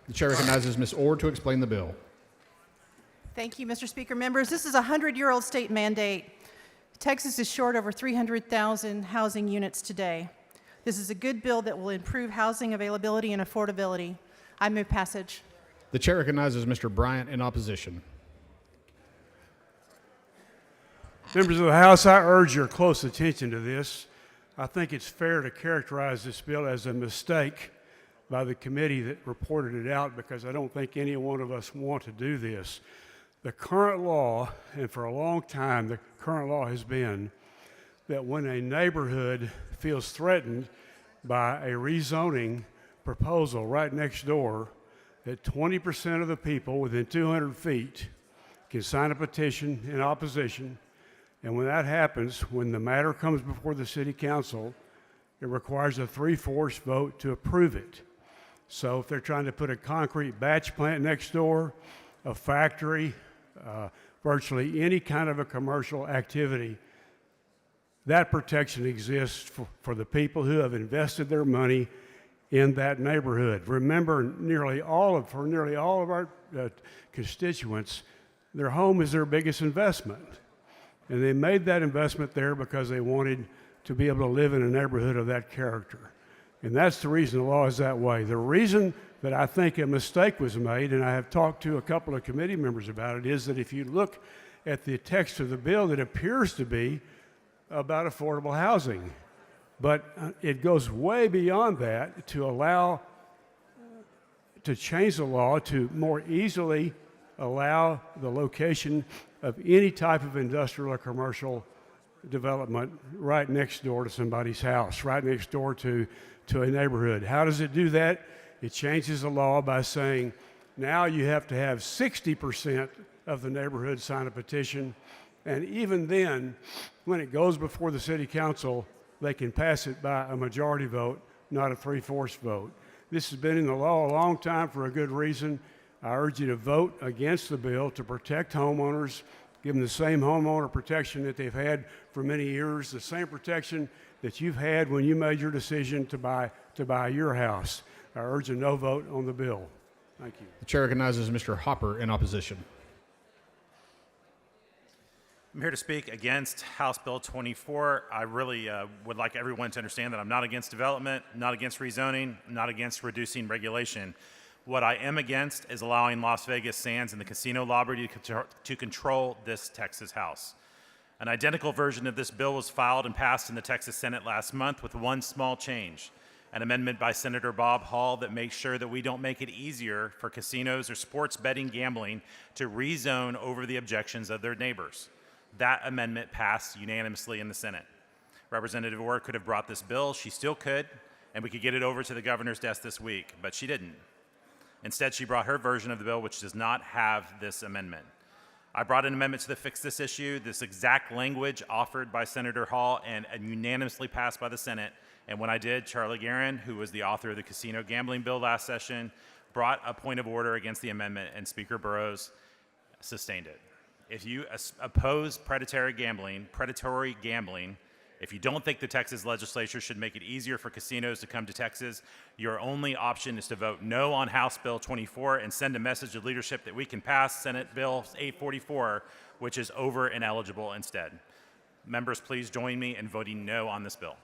The chair recognizes Ms. Orr to explain the bill. Thank you, Mr. Speaker. Members, this is a 100-year-old state mandate. Texas is short over 300,000 housing units today. This is a good bill that will improve housing availability and affordability. I move passage. The chair recognizes Mr. Bryant in opposition. Members of the House, I urge your close attention to this. I think it's fair to characterize this bill as a mistake by the committee that reported it out, because I don't think any one of us want to do this. The current law, and for a long time the current law has been that when a neighborhood feels threatened by a rezoning proposal right next door, that 20% of the people within 200 feet can sign a petition in opposition. And when that happens, when the matter comes before the city council, it requires a 3/4 vote to approve it. So if they're trying to put a concrete batch plant next door, a factory, virtually any kind of a commercial activity, that protection exists for the people who have invested their money in that neighborhood. Remember, for nearly all of our constituents, their home is their biggest investment. And they made that investment there because they wanted to be able to live in a neighborhood of that character. And that's the reason the law is that way. The reason that I think a mistake was made, and I have talked to a couple of committee members about it, is that if you look at the text of the bill, it appears to be about affordable housing. But it goes way beyond that to change the law to more easily allow the location of any type of industrial or commercial development right next door to somebody's house, right next door to a neighborhood. How does it do that? It changes the law by saying now you have to have 60% of the neighborhood sign a petition, and even then, when it goes before the city council, they can pass it by a majority vote, not a 3/4 vote. This has been in the law a long time for a good reason. I urge you to vote against the bill to protect homeowners, give them the same homeowner protection that they've had for many years, the same protection that you've had when you made your decision to buy your house. I urge a no vote on the bill. Thank you. The chair recognizes Mr. Hopper in opposition. I'm here to speak against House Bill 24. I really would like everyone to understand that I'm not against development, not against rezoning, not against reducing regulation. What I am against is allowing Las Vegas Sands and the casino lobby to control this Texas House. An identical version of this bill was filed and passed in the Texas Senate last month with one small change, an amendment by Senator Bob Hall that makes sure that we don't make it easier for casinos or sports betting gambling to rezone over the objections of their neighbors. That amendment passed unanimously in the Senate. Representative Orr could have brought this bill. She still could, and we could get it over to the governor's desk this week, but she didn't. Instead, she brought her version of the bill, which does not have this amendment. I brought an amendment to fix this issue, this exact language offered by Senator Hall and unanimously passed by the Senate. And when I did, Charlie Guerin, who was the author of the casino gambling bill last session, brought a point of order against the amendment, and Speaker Burrows sustained it. If you oppose predatory gambling, if you don't think the Texas legislature should make it easier for casinos to come to Texas, your only option is to vote no on House Bill 24 and send a message of leadership that we can pass Senate Bill 844, which is over and eligible instead. Members, please join me in voting no on this bill.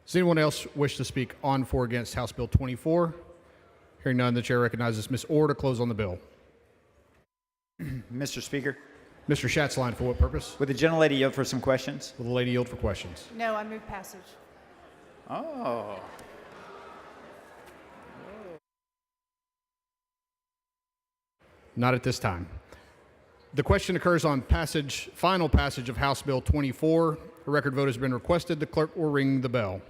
Does anyone else wish to speak on for or against House Bill 24? Hearing none, the chair recognizes Ms. Orr to close on the bill. Mr. Speaker, Mr. Schatzline, for what purpose? would the gentlelady yield for some questions? Will the lady yield for questions? No, I move passage. Oh. Not at this time. The question occurs on final passage of House Bill 24. A record vote has been requested. The clerk will ring the bell.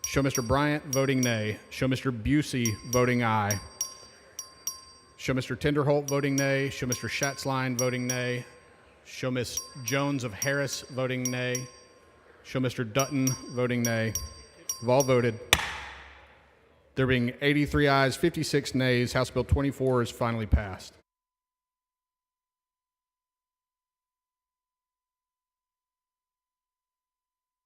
Show Mr. Bryant voting nay. Show Mr. Busey voting aye. Show Mr. Tinderholt voting nay. Show Mr. Schatzline voting nay. Show Ms. Jones of Harris voting nay. Show Mr. Dutton voting nay. We've all voted. There being 83 ayes, 56 nays, House Bill 24 is finally passed.